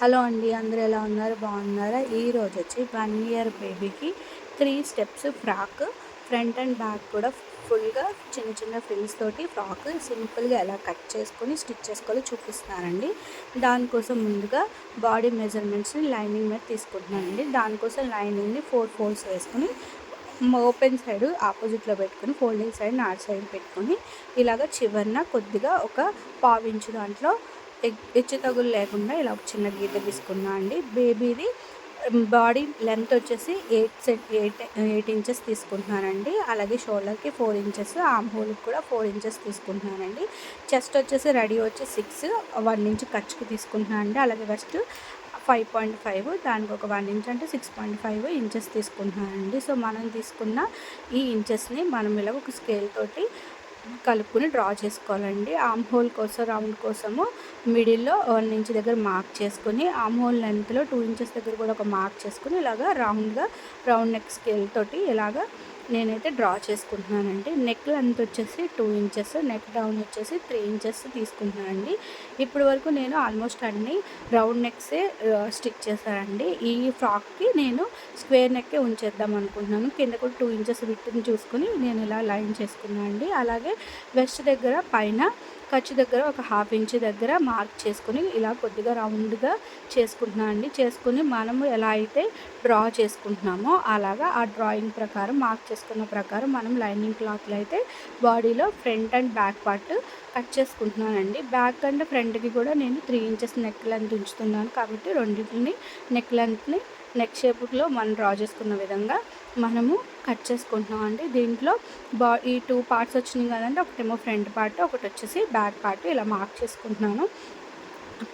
Hello అండి, అందరూ ఎలా ఉన్నారు? బాగున్నారా? ఈరోజు వచ్చి 1 ఇయర్ బేబీకి 3 steps frock front and back కూడా ఫుల్గా చిన్న చిన్న ఫ్రిల్స్ తోటి ఫ్రాక్ సింపుల్గా ఎలా కట్ చేసుకొని స్టిచ్ చేసుకోవాలో చూపిస్తున్నానండి. దానికోసం ముందుగా బాడీ మెజర్మెంట్స్ని లైనింగ్ మీద తీసుకుంటున్నానండి. దానికోసం లైనింగ్ని 4 ఫోల్డ్స్ వేసుకొని ఓపెన్ సైడ్ ఆపోజిట్లో పెట్టుకొని ఫోల్డింగ్ సైడ్ నార్త్ సైడ్ పెట్టుకొని ఇలాగ చివరన కొద్దిగా ఒక పావించు దాంట్లో హెచ్చు తగులు లేకుండా ఇలా ఒక చిన్న గీత తీసుకున్నా అండి. బేబీది బాడీ లెంత్ వచ్చేసి 8 ఇంచెస్ తీసుకుంటున్నానండి. అలాగే షోల్డర్కి 4 ఇంచెస్, ఆర్మ్ హోల్కి కూడా 4 ఇంచెస్ తీసుకుంటున్నానండి. చెస్ట్ వచ్చేసి రెడీ వచ్చి 6, 1 ఇంచ్ ఖర్చుకి తీసుకుంటున్నాను అండి. అలాగే వెస్ట్ 5.5, దానికి ఒక 1 ఇంచ్ అంటే 6.5 ఇంచెస్ తీసుకుంటున్నానండి. సో మనం తీసుకున్న ఈ ఇంచెస్ని మనం ఇలా ఒక స్కేల్ తోటి కలుపుకొని డ్రా చేసుకోవాలండి. ఆర్మ్ హోల్ కోసం రౌండ్ కోసము మిడిల్లో 1 ఇంచ్ దగ్గర మార్క్ చేసుకొని ఆర్మ్ హోల్ లెంత్లో 2 ఇంచెస్ దగ్గర కూడా ఒక మార్క్ చేసుకొని ఇలాగా రౌండ్ నెక్ స్కేల్ తోటి ఇలాగా నేనైతే డ్రా చేసుకుంటున్నానండి. నెక్ లెంత్ వచ్చేసి 2 ఇంచెస్, నెక్ డౌన్ వచ్చేసి 3 ఇంచెస్ తీసుకుంటున్నానండి. ఇప్పటి వరకు నేను ఆల్మోస్ట్ అన్ని రౌండ్ నెక్సే స్టిచ్ చేశానండి. ఈ ఫ్రాక్కి నేను స్క్వేర్ నెక్కే ఉంచేద్దాం అనుకుంటున్నాను. కింద కూడా 2 ఇంచెస్ విడ్త్ని చూసుకొని నేను ఇలా లైన్ చేసుకున్నాను అండి. అలాగే వెస్ట్ దగ్గర పైన ఖర్చు దగ్గర ఒక 1/2 ఇంచ్ దగ్గర మార్క్ చేసుకుని ఇలా కొద్దిగా రౌండ్గా చేసుకుంటున్నాను అండి. చేసుకుని మనము ఎలా అయితే డ్రా చేసుకుంటున్నామో అలాగా ఆ డ్రాయింగ్ ప్రకారం మార్క్ చేసుకున్న ప్రకారం మనం లైనింగ్ క్లాత్లో అయితే బాడీలో front and back part cut చేసుకుంటున్నానండి. బ్యాక్ అండ్ ఫ్రంట్కి కూడా నేను 3 ఇంచెస్ నెక్ లెంత్ ఉంచుతున్నాను కాబట్టి రెండింటిని నెక్ లెంత్ని నెక్ షేప్లో మనం డ్రా చేసుకున్న విధంగా మనము కట్ చేసుకుంటున్నాం అండి. దీంట్లో ఈ 2 పార్ట్స్ వచ్చినాయి కదండి, ఒకటేమో ఫ్రంట్ పార్ట్, ఒకటి వచ్చేసి బ్యాక్ పార్ట్ ఇలా మార్క్ చేసుకుంటున్నాను.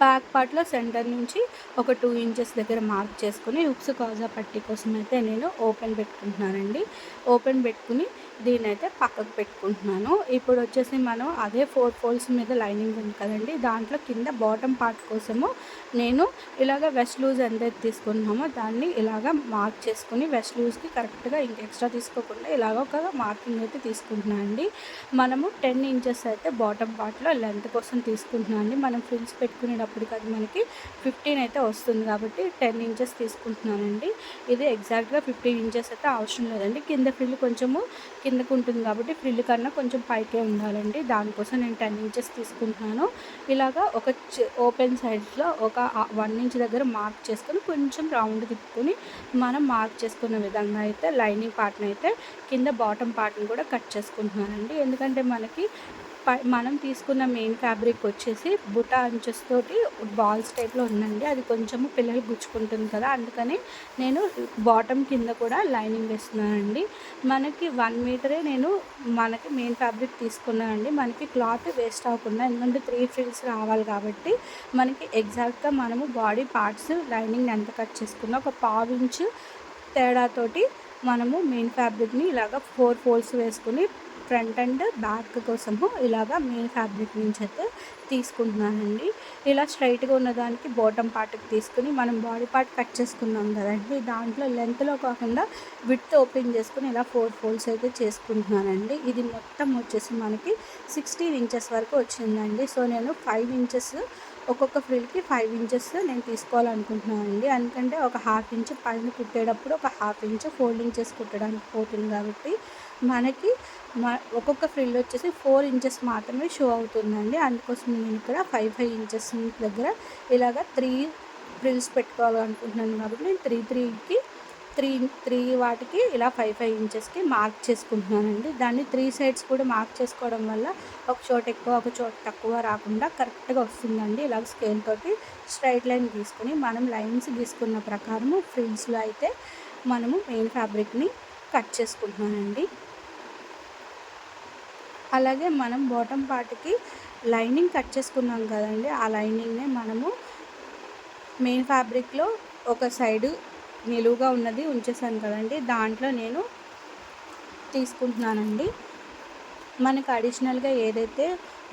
బ్యాక్ పార్ట్లో సెంటర్ నుంచి ఒక 2 ఇంచెస్ దగ్గర మార్క్ చేసుకుని హుక్స్ కాజా పట్టీ కోసం అయితే నేను ఓపెన్ పెట్టుకుంటున్నానండి. ఓపెన్ పెట్టుకుని దీన్ని అయితే పక్కకు పెట్టుకుంటున్నాను. ఇప్పుడు వచ్చేసి మనం అదే 4 ఫోల్డ్స్ మీద లైనింగ్ ఉంది కదండి, దాంట్లో కింద బాటమ్ పార్ట్ కోసము నేను ఇలాగ వెస్ట్ లూజ్ ఎంతైతే తీసుకున్నామో దాన్ని ఇలాగ మార్క్ చేసుకుని వెస్ట్ లూజ్కి కరెక్ట్గా ఇంక ఎక్స్ట్రా తీసుకోకుండా ఇలాగ ఒక మార్కింగ్ అయితే తీసుకుంటున్నాను అండి. మనము 10 ఇంచెస్ అయితే బాటమ్ పార్ట్లో లెంత్ కోసం తీసుకుంటున్నాను అండి. మనం ఫ్రిల్స్ పెట్టుకునేటప్పటికి అది మనకి 15 అయితే వస్తుంది కాబట్టి 10 ఇంచెస్ తీసుకుంటున్నానండి. ఇది ఎగ్జాక్ట్గా 15 ఇంచెస్ అయితే అవసరం లేదండి. కింద ఫ్రిల్ కొంచెము కిందకు ఉంటుంది కాబట్టి ఫ్రిల్ కన్నా కొంచెం పైకే ఉండాలండి. దానికోసం నేను 10 ఇంచెస్ తీసుకుంటున్నాను. ఇలాగా ఒక ఓపెన్ సైడ్స్లో ఒక 1 ఇంచ్ దగ్గర మార్క్ చేసుకొని కొంచెం రౌండ్ తిప్పుకొని మనం మార్క్ చేసుకున్న విధంగా అయితే లైనింగ్ పార్ట్ని అయితే కింద బాటమ్ పార్ట్ని కూడా కట్ చేసుకుంటున్నానండి. ఎందుకంటే మనకి మనం తీసుకున్న మెయిన్ ఫ్యాబ్రిక్ వచ్చేసి బుటా అంచెస్ తోటి బాల్స్ టైప్లో ఉందండి. అది కొంచెము పిల్లలు గుచ్చుకుంటుంది కదా, అందుకని నేను బాటమ్ కింద కూడా లైనింగ్ వేస్తున్నానండి. మనకి 1 మీటరే నేను మనకి మెయిన్ ఫ్యాబ్రిక్ తీసుకున్నానండి. మనకి క్లాత్ వేస్ట్ అవ్వకుండా, ఎందుకంటే 3 ఫ్రిల్స్ రావాలి కాబట్టి మనకి ఎగ్జాక్ట్గా మనము బాడీ పార్ట్స్ లైనింగ్ ఎంత కట్ చేసుకున్నా ఒక 1/2 ఇంచు తేడాతోటి మనము మెయిన్ ఫ్యాబ్రిక్ని ఇలాగ 4 ఫోల్డ్స్ వేసుకుని ఫ్రంట్ అండ్ బ్యాక్ కోసము ఇలాగ మెయిన్ ఫ్యాబ్రిక్ నుంచి అయితే తీసుకుంటున్నానండి. ఇలా స్ట్రైట్గా ఉన్నదానికి బాటమ్ పార్ట్కి తీసుకుని మనం బాడీ పార్ట్ కట్ చేసుకున్నాం కదండి, దాంట్లో లెంత్లో కాకుండా విడ్త్ ఓపెన్ చేసుకుని ఇలా 4 ఫోల్డ్స్ అయితే చేసుకుంటున్నానండి. ఇది మొత్తం వచ్చేసి మనకి 16 ఇంచెస్ వరకు వచ్చిందండి. సో నేను 5 ఇంచెస్ ఒక్కొక్క ఫ్రిల్కి 5 ఇంచెస్ నేను తీసుకోవాలనుకుంటున్నానండి. ఎందుకంటే ఒక 1/2 ఇంచ్ పైన కుట్టేటప్పుడు ఒక 1/2 ఇంచ్ ఫోల్డింగ్ చేసి కుట్టడానికి పోతుంది కాబట్టి మనకి ఒక్కొక్క ఫ్రిల్ వచ్చేసి 4 ఇంచెస్ మాత్రమే షో అవుతుందండి. అందుకోసం నేను ఇక్కడ 5 ఇంచెస్ దగ్గర ఇలాగ 3 ఫ్రిల్స్ పెట్టుకోవాలనుకుంటున్నాను కాబట్టి నేను 3 వాటికి ఇలా 5 ఇంచెస్కి మార్క్ చేసుకుంటున్నానండి. దాన్ని 3 సైడ్స్ కూడా మార్క్ చేసుకోవడం వల్ల ఒక చోట ఎక్కువ ఒక చోట తక్కువ రాకుండా కరెక్ట్గా వస్తుందండి. ఇలాగ స్కేల్ తోటి స్ట్రైట్ లైన్ గీసుకొని మనం లైన్స్ గీసుకున్న ప్రకారము ఫ్రిల్స్లో అయితే మనము మెయిన్ ఫ్యాబ్రిక్ని కట్ చేసుకుంటున్నానండి. అలాగే మనం బాటమ్ పార్ట్కి లైనింగ్ కట్ చేసుకున్నాం కదండి, ఆ లైనింగ్నే మనము మెయిన్ ఫ్యాబ్రిక్లో ఒక సైడు నిలువుగా ఉన్నది ఉంచేసాను కదండి, దాంట్లో నేను తీసుకుంటున్నానండి. మనకు అడిషనల్గా ఏదైతే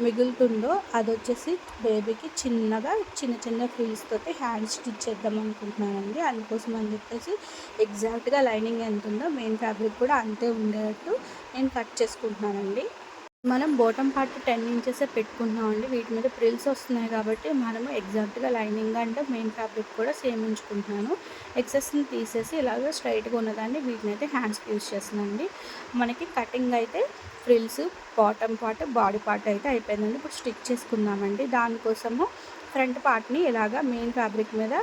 మిగులుతుందో అది వచ్చేసి బేబీకి చిన్న చిన్న ఫ్రిల్స్ తోటి హ్యాండ్ స్టిచ్ చేద్దాం అనుకుంటున్నానండి. అందుకోసం అని చెప్పేసి ఎగ్జాక్ట్గా లైనింగ్ ఎంత ఉందో మెయిన్ ఫ్యాబ్రిక్ కూడా అంతే ఉండేటట్టు నేను కట్ చేసుకుంటున్నానండి. మనం బాటమ్ పార్ట్ 10 ఇంచెసే పెట్టుకుంటున్నామండి. వీటి మీద ఫ్రిల్స్ వస్తున్నాయి కాబట్టి మనము ఎగ్జాక్ట్‌గా లైనింగ్ అండ్ మెయిన్ ఫ్యాబ్రిక్ కూడా సేమ్ ఉంచుకుంటున్నాను. ఎక్సెస్‌ని తీసేసి ఇలాగ స్ట్రైట్‌గా ఉన్నదాన్ని వీటినైతే హ్యాండ్స్‌కి యూజ్ చేస్తున్నానండి. మనకి కటింగ్ అయితే frills, bottom part, body part అయితే అయిపోయిందండి. ఇప్పుడు స్టిచ్ చేసుకుందామండి. దానికోసము ఫ్రంట్ పార్ట్‌ని ఇలాగ మెయిన్ ఫ్యాబ్రిక్ మీద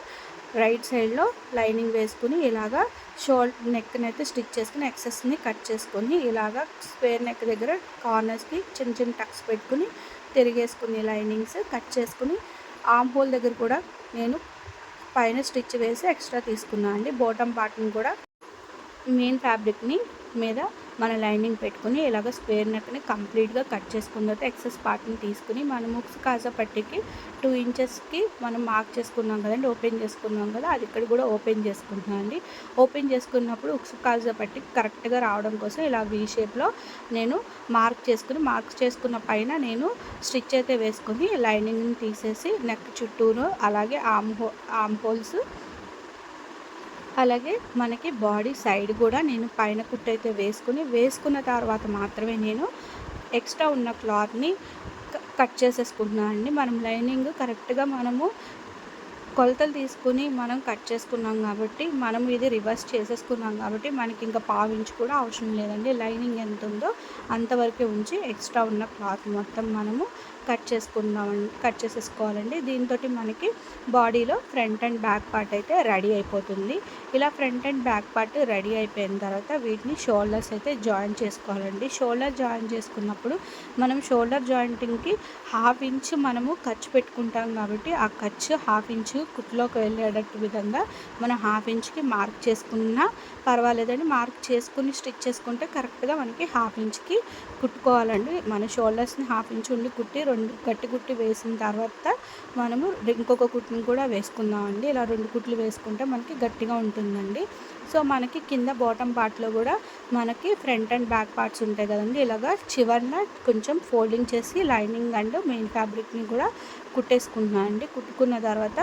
రైట్ సైడ్లో లైనింగ్ వేసుకుని ఇలాగా నెక్ని అయితే స్టిచ్ చేసుకుని ఎక్సెస్ని కట్ చేసుకొని ఇలాగా స్క్వేర్ నెక్ దగ్గర కార్నర్స్కి చిన్న చిన్న టక్స్ పెట్టుకుని తిరిగేసుకుని లైనింగ్స్ కట్ చేసుకుని ఆర్మ్ హోల్ దగ్గర కూడా నేను పైన స్టిచ్ వేసి ఎక్స్ట్రా తీసుకున్నాను అండి. బాటమ్ పార్ట్ని కూడా మెయిన్ ఫ్యాబ్రిక్ని మీద మన లైనింగ్ పెట్టుకుని ఇలాగ స్క్వేర్ నెక్ని కంప్లీట్గా కట్ చేసుకున్న తర్వాత ఎక్సెస్ పార్ట్ని తీసుకుని మనం ఉక్స్ కాజా పట్టికి 2 ఇంచెస్కి మనం మార్క్ చేసుకున్నాం కదండి, ఓపెన్ చేసుకున్నాం కదా, అది ఇక్కడ కూడా ఓపెన్ చేసుకుంటున్నాను అండి. ఓపెన్ చేసుకున్నప్పుడు ఉక్స్ కాజా పట్టికి కరెక్ట్గా రావడం కోసం ఇలా వీ షేప్లో నేను మార్క్ చేసుకున్న పైన నేను స్టిచ్ అయితే వేసుకుని లైనింగ్ని తీసేసి నెక్ చుట్టూను అలాగే ఆర్మ్ హోల్స్ అలాగే మనకి బాడీ సైడ్ కూడా నేను పైన కుట్టు అయితే వేసుకున్న తర్వాత మాత్రమే నేను ఎక్స్ట్రా ఉన్న క్లాత్ని కట్ చేసేసుకుంటున్నాను అండి. మనం లైనింగ్ కరెక్ట్గా మనము కొలతలు తీసుకుని మనం కట్ చేసుకున్నాం కాబట్టి మనం ఇది రివర్స్ చేసేసుకున్నాం కాబట్టి మనకి ఇంకా పావించి కూడా అవసరం లేదండి. లైనింగ్ ఎంత ఉందో అంతవరకే ఉంచి ఎక్స్ట్రా ఉన్న క్లాత్ మొత్తం మనము కట్ చేసేసుకోవాలండి. దీంతో మనకి బాడీలో ఫ్రంట్ అండ్ బ్యాక్ పార్ట్ అయితే రెడీ అయిపోతుంది. ఇలా front and back part ready అయిపోయిన తర్వాత వీటిని షోల్డర్స్ అయితే జాయిన్ చేసుకోవాలండి. షోల్డర్ జాయిన్ చేసుకున్నప్పుడు మనం షోల్డర్ జాయింటింగ్కి 1/2 ఇంచ్ మనము ఖర్చు పెట్టుకుంటాం కాబట్టి ఆ ఖర్చు 1/2 ఇంచు కుట్లోకి వెళ్ళేటట్టు విధంగా మనం 1/2 ఇంచ్కి మార్క్ చేసుకున్నా పర్వాలేదండి. మార్క్ చేసుకుని స్టిచ్ చేసుకుంటే కరెక్ట్గా మనకి 1/2 ఇంచ్కి కుట్టుకోవాలండి. మన షోల్డర్స్ని 1/2 ఇంచ్ ఉండి కుట్టి 2 గట్టి కుట్టి వేసిన తర్వాత మనము ఇంకొక కుట్టుని కూడా వేసుకుందామండి. ఇలా 2 కుట్లు వేసుకుంటే మనకి గట్టిగా ఉంటుందండి. సో మనకి కింద బాటమ్ పార్ట్లో కూడా మనకి ఫ్రంట్ అండ్ బ్యాక్ పార్ట్స్ ఉంటాయి కదండి, ఇలాగా చివరన కొంచెం ఫోల్డింగ్ చేసి లైనింగ్ అండ్ మెయిన్ ఫ్యాబ్రిక్ని కూడా కుట్టేసుకుంటున్నాను అండి. కుట్టుకున్న తర్వాత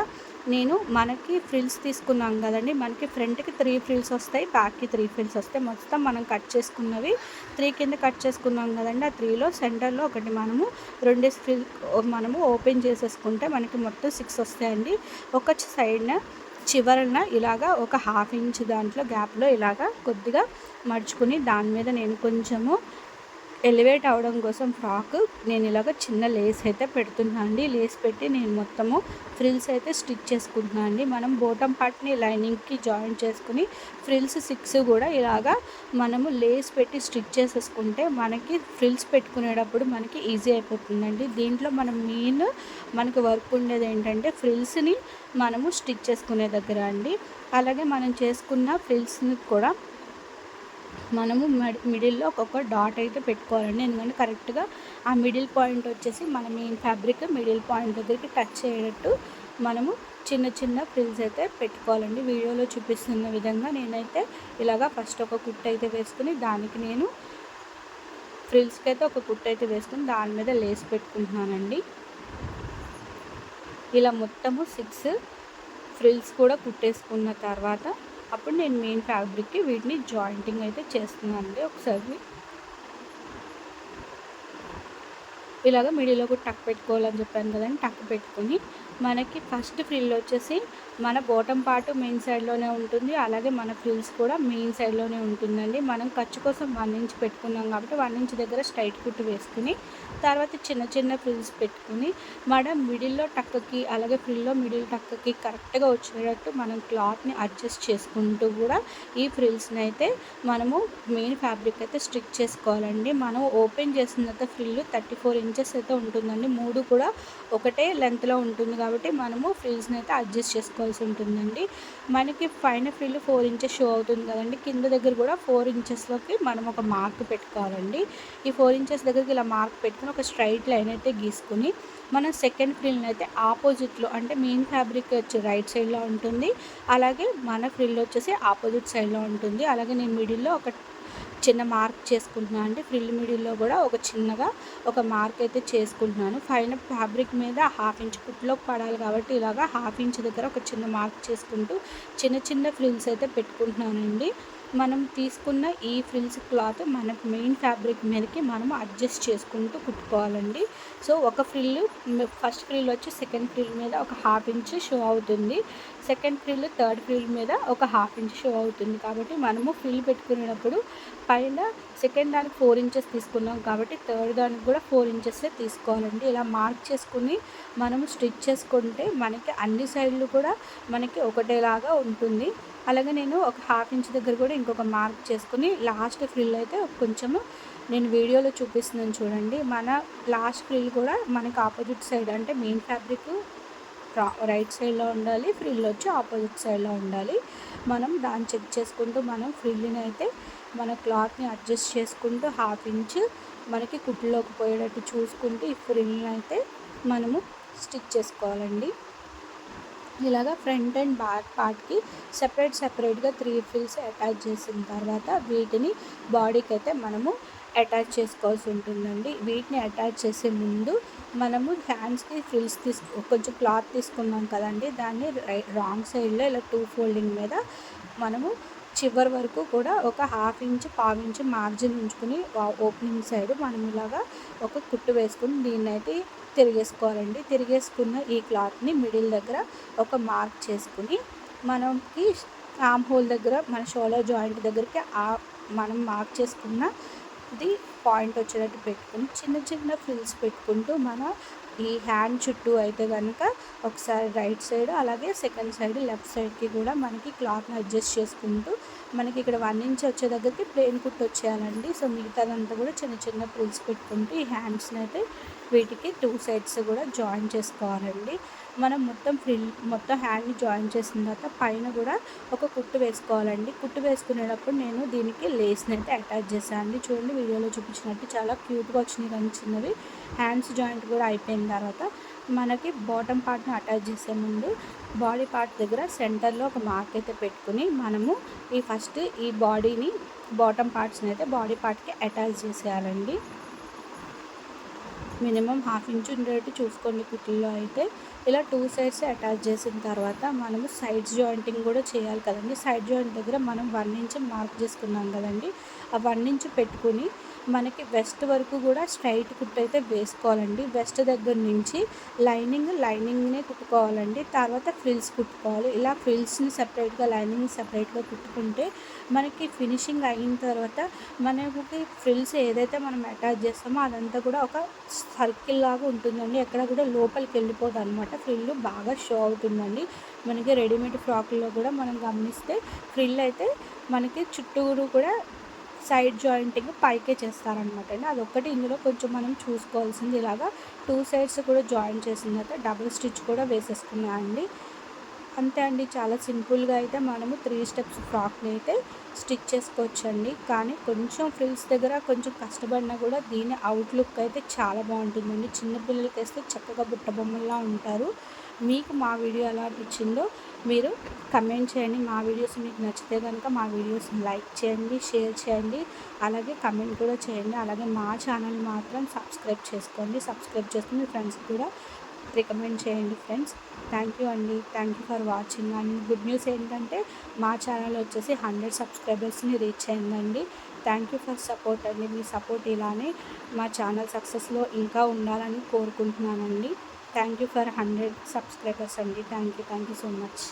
నేను మనకి ఫ్రిల్స్ తీసుకున్నాం కదండి, మనకి ఫ్రంట్కి 3 ఫ్రిల్స్ వస్తాయి, బ్యాక్కి 3 ఫ్రిల్స్ వస్తాయి. మొత్తం మనం కట్ చేసుకున్నవి 3 కింద కట్ చేసుకున్నాం కదండి. ఆ 3లో సెంటర్లో ఒకటి మనము 2 ఫ్రిల్ మనము ఓపెన్ చేసేసుకుంటే మనకి మొత్తం 6 వస్తాయండి. ఒక సైడ్న చివరన ఇలాగా ఒక 1/2 ఇంచ్ దాంట్లో గ్యాప్లో ఇలాగా కొద్దిగా మడుచుకుని దాని మీద నేను కొంచెము ఎలివేట్ అవ్వడం కోసం నేను ఇలాగ చిన్న లేస్ అయితే పెడుతున్నాను అండి. లేస్ పెట్టి నేను మొత్తము ఫ్రిల్స్ అయితే స్టిచ్ చేసుకుంటున్నాను అండి. మనం బాటమ్ పార్ట్ని లైనింగ్కి జాయిన్ చేసుకుని ఫ్రిల్స్ 6 కూడా ఇలాగా మనము లేస్ పెట్టి స్టిచ్ చేసేసుకుంటే మనకి ఫ్రిల్స్ పెట్టుకునేటప్పుడు మనకి ఈజీ అయిపోతుందండి. దీంట్లో మనకి వర్క్ ఉండేది ఏంటంటే ఫ్రిల్స్ని మనము స్టిచ్ చేసుకునే దగ్గర అండి. అలాగే మనం చేసుకున్న ఫ్రిల్స్ని కూడా మనము మిడిల్లో ఒక్కొక్క డాట్ అయితే పెట్టుకోవాలండి. ఎందుకంటే కరెక్ట్గా ఆ మిడిల్ పాయింట్ వచ్చేసి మన మెయిన్ ఫ్యాబ్రిక్ మిడిల్ పాయింట్ దగ్గరికి టచ్ అయ్యేటట్టు మనము చిన్న చిన్న ఫ్రిల్స్ అయితే పెట్టుకోవాలండి. వీడియోలో చూపిస్తున్న విధంగా నేనైతే ఇలాగా ఫస్ట్ ఒక కుట్టు అయితే వేసుకుని దానికి నేను ఫ్రిల్స్కి అయితే ఒక కుట్టు అయితే వేసుకుని దాని మీద లేస్ పెట్టుకుంటున్నానండి. ఇలా మొత్తము 6 ఫ్రిల్స్ కూడా కుట్టేసుకున్న తర్వాత అప్పుడు నేను మెయిన్ ఫ్యాబ్రిక్కి వీటిని జాయింటింగ్ అయితే చేస్తున్నాను అండి. ఒకసారి ఇలాగ మిడిల్లో కూడా టక్ పెట్టుకోవాలని చెప్పాను కదండి. టక్ పెట్టుకొని మనకి ఫస్ట్ ఫ్రిల్ వచ్చేసి మన బాటమ్ పార్ట్ మెయిన్ సైడ్లోనే ఉంటుంది, అలాగే మన ఫ్రిల్స్ కూడా మెయిన్ సైడ్లోనే ఉంటుందండి. మనం ఖర్చు కోసం 1 ఇంచ్ పెట్టుకున్నాం కాబట్టి 1 ఇంచ్ దగ్గర స్ట్రైట్ కుట్టు వేసుకుని తర్వాత చిన్న చిన్న ఫ్రిల్స్ పెట్టుకుని మనం మిడిల్లో టక్కి అలాగే ఫ్రిల్లో మిడిల్ టక్కి కరెక్ట్గా వచ్చేటట్టు మనం క్లాత్ని అడ్జస్ట్ చేసుకుంటూ కూడా ఈ ఫ్రిల్స్ని అయితే మనము మెయిన్ ఫ్యాబ్రిక్ అయితే స్టిచ్ చేసుకోవాలండి. మనం ఓపెన్ చేసిన తర్వాత ఫ్రిల్ 34 ఇంచెస్ అయితే ఉంటుందండి. 3 కూడా ఒకటే లెంత్లో ఉంటుంది కాబట్టి మనము ఫ్రిల్స్ని అయితే అడ్జస్ట్ చేసుకోవాల్సి ఉంటుందండి. మనకి పైన ఫ్రిల్ 4 ఇంచెస్ షో అవుతుంది కదండి, కింద దగ్గర కూడా 4 ఇంచెస్లోకి మనం ఒక మార్క్ పెట్టుకోవాలండి. ఈ 4 ఇంచెస్ దగ్గరికి ఇలా మార్క్ పెట్టుకుని ఒక స్ట్రైట్ లైన్ అయితే గీసుకుని మనం సెకండ్ ఫ్రిల్ని అయితే ఆపోజిట్లో అంటే మెయిన్ ఫ్యాబ్రిక్ వచ్చి రైట్ సైడ్లో ఉంటుంది, అలాగే మన ఫ్రిల్ వచ్చేసి ఆపోజిట్ సైడ్లో ఉంటుంది. అలాగే నేను మిడిల్లో ఒక చిన్న మార్క్ చేసుకుంటున్నాను అండి. ఫ్రిల్ మిడిల్లో కూడా ఒక చిన్నగా ఒక మార్క్ అయితే చేసుకుంటున్నాను. పైన ఫ్యాబ్రిక్ మీద 1/2 ఇంచ్ కుట్లోకి పడాలి కాబట్టి ఇలాగా 1/2 ఇంచ్ దగ్గర ఒక చిన్న మార్క్ చేసుకుంటూ చిన్న చిన్న ఫ్రిల్స్ అయితే పెట్టుకుంటున్నానండి. మనం తీసుకున్న ఈ ఫ్రిల్స్ క్లాత్ మన మెయిన్ ఫ్యాబ్రిక్ మీదకి మనం అడ్జస్ట్ చేసుకుంటూ కుట్టుకోవాలండి. సో ఒక ఫ్రిల్ ఫస్ట్ ఫ్రిల్ వచ్చి సెకండ్ ఫ్రిల్ మీద ఒక హాఫ్ ఇంచ్ షో అవుతుంది. సెకండ్ ఫ్రిల్ థర్డ్ ఫ్రిల్ మీద ఒక హాఫ్ ఇంచ్ షో అవుతుంది. కాబట్టి మనము ఫ్రిల్ పెట్టుకునేటప్పుడు పైన సెకండ్ దానికి 4 ఇంచెస్ తీసుకున్నాం కాబట్టి థర్డ్ దానికి కూడా 4 ఇంచెసే తీసుకోవాలండి. ఇలా మార్క్ చేసుకుని మనము స్టిచ్ చేసుకుంటే మనకి అన్ని సైడ్లు కూడా మనకి ఒకటేలాగా ఉంటుంది. అలాగే నేను ఒక హాఫ్ ఇంచ్ దగ్గర కూడా ఇంకొక మార్క్ చేసుకుని లాస్ట్ ఫ్రిల్ అయితే కొంచెము నేను వీడియోలో చూపిస్తున్నాను చూడండి. మన లాస్ట్ ఫ్రిల్ కూడా మనకి ఆపోజిట్ సైడ్ అంటే మెయిన్ ఫ్యాబ్రిక్ రైట్ సైడ్లో ఉండాలి, ఫ్రిల్ వచ్చి ఆపోజిట్ సైడ్లో ఉండాలి. మనం దాన్ని చెక్ చేసుకుంటూ మనం ఫ్రిల్ని అయితే మన క్లాత్ని అడ్జస్ట్ చేసుకుంటూ హాఫ్ ఇంచ్ మనకి కుట్టులోకి పోయేటట్టు చూసుకుంటూ ఈ ఫ్రిల్ని అయితే మనము స్టిచ్ చేసుకోవాలండి. ఇలాగా ఫ్రంట్ అండ్ బ్యాక్ పార్ట్కి సెపరేట్గా 3 ఫ్రిల్స్ అటాచ్ చేసిన తర్వాత వీటిని బాడీకి అయితే మనము అటాచ్ చేసుకోవాల్సి ఉంటుందండి. వీటిని అటాచ్ చేసే ముందు మనము హ్యాండ్స్కి ఫ్రిల్స్ కొంచెం క్లాత్ తీసుకున్నాం కదండి, దాన్ని రాంగ్ సైడ్లో ఇలా 2 ఫోల్డింగ్ మీద మనము చివరి వరకు కూడా ఒక హాఫ్ ఇంచ్ పావు ఇంచ్ మార్జిన్ ఉంచుకుని ఓపెనింగ్ సైడ్ మనం ఇలాగా ఒక కుట్టు వేసుకుని దీన్ని అయితే తిరిగేసుకోవాలండి. తిరిగేసుకున్న ఈ క్లాత్ని మిడిల్ దగ్గర ఒక మార్క్ చేసుకుని మనకి ఆర్మ్ హోల్ దగ్గర మన షోల్డర్ జాయింట్ దగ్గరికి మనం మార్క్ చేసుకున్న ఇది పాయింట్ వచ్చేటట్టు పెట్టుకుని చిన్న చిన్న ఫ్రిల్స్ పెట్టుకుంటూ మన ఈ హ్యాండ్ చుట్టూ అయితే కనుక ఒకసారి రైట్ సైడ్ అలాగే సెకండ్ సైడ్ లెఫ్ట్ సైడ్కి కూడా మనకి క్లాత్ని అడ్జస్ట్ చేసుకుంటూ మనకి ఇక్కడ 1 ఇంచ్ వచ్చే దగ్గరికి ప్లెయిన్ కుట్టు వచ్చేయాలండి. సో మిగతాదంతా కూడా చిన్న చిన్న ఫ్రిల్స్ పెట్టుకుంటూ ఈ హ్యాండ్స్ని అయితే వీటికి 2 సైడ్స్ కూడా జాయిన్ చేసుకోవాలండి. మనం మొత్తం హ్యాండ్ని జాయిన్ చేసిన తర్వాత పైన కూడా ఒక కుట్టు వేసుకోవాలండి. కుట్టు వేసుకునేటప్పుడు నేను దీనికి లేస్ని అయితే అటాచ్ చేశాను. చూడండి వీడియోలో చూపించినట్టు చాలా క్యూట్గా వచ్చినాయి కానీ చిన్నవి. హ్యాండ్స్ జాయింట్ కూడా అయిపోయిన తర్వాత మనకి బాటమ్ పార్ట్ని అటాచ్ చేసే ముందు బాడీ పార్ట్ దగ్గర సెంటర్లో ఒక మార్క్ అయితే పెట్టుకుని మనము ఈ బాడీని బాటమ్ పార్ట్స్ని అయితే బాడీ పార్ట్కి అటాచ్ చేసేయాలండి. మినిమం హాఫ్ ఇంచ్ ఉండేట్టు చూసుకోండి కుట్లలో అయితే. ఇలా 2 సైడ్స్ అటాచ్ చేసిన తర్వాత మనము సైడ్స్ జాయింటింగ్ కూడా చేయాలి కదండి. సైడ్ జాయింట్ దగ్గర మనం 1 ఇంచ్ మార్క్ చేసుకున్నాం కదండి, ఆ 1 ఇంచ్ పెట్టుకుని మనకి వెస్ట్ వరకు కూడా స్ట్రైట్ కుట్టు అయితే వేసుకోవాలండి. వెస్ట్ దగ్గర నుంచి లైనింగ్నే కుట్టుకోవాలండి. తర్వాత ఫ్రిల్స్ కుట్టుకోవాలి. ఇలా ఫ్రిల్స్ని సపరేట్గా లైనింగ్ సపరేట్గా కుట్టుకుంటే మనకి ఫినిషింగ్ అయిన తర్వాత మనకి ఫ్రిల్స్ ఏదైతే మనం అటాచ్ చేస్తామో అదంతా కూడా ఒక సర్కిల్ లాగా ఉంటుందండి. ఎక్కడ కూడా లోపలికి వెళ్ళిపోదు అనమాట. ఫ్రిల్ బాగా షో అవుతుందండి. మనకి రెడీమేడ్ ఫ్రాక్లో కూడా మనం గమనిస్తే ఫ్రిల్ అయితే మనకి చుట్టూరు కూడా సైడ్ జాయింటింగ్ పైకే చేస్తారనమాట అండి. అదొక్కటి ఇందులో కొంచెం మనం చూసుకోవాల్సింది. ఇలాగా 2 సైడ్స్ కూడా జాయిన్ చేసిన తర్వాత డబుల్ స్టిచ్ కూడా వేసేసుకున్నానండి. అంతే అండి, చాలా సింపుల్గా అయితే మనము 3 స్టెప్స్ ఫ్రాక్ని అయితే స్టిచ్ చేసుకోవచ్చండి. కానీ కొంచెం ఫ్రిల్స్ దగ్గర కొంచెం కష్టపడినా కూడా దీని అవుట్లుక్ అయితే చాలా బాగుంటుందండి. చిన్నపిల్లలకి వేస్తే చక్కగా బుట్ట బొమ్మల్లా ఉంటారు. మీకు మా వీడియో ఎలా అనిపించిందో మీరు కమెంట్ చేయండి. మా వీడియోస్ మీకు నచ్చితే కనుక మా వీడియోస్ని లైక్ చేయండి, షేర్ చేయండి, అలాగే కమెంట్ కూడా చేయండి. అలాగే మా ఛానల్ మాత్రం సబ్స్క్రైబ్ చేసుకోండి. సబ్స్క్రైబ్ చేసుకుని మీ ఫ్రెండ్స్కి కూడా రికమెండ్ చేయండి ఫ్రెండ్స్. థ్యాంక్ యూ అండి. Thank you for watching. And good news ఏంటంటే మా ఛానల్ వచ్చేసి 100 సబ్స్క్రైబర్స్ని రీచ్ అయిందండి. థ్యాంక్ యూ ఫర్ సపోర్ట్ అండి. మీ సపోర్ట్ ఇలానే మా ఛానల్ సక్సెస్లో ఇంకా ఉండాలని కోరుకుంటున్నానండి. థ్యాంక్ యూ ఫర్ 100 సబ్స్క్రైబర్స్ అండి. Thank you so much.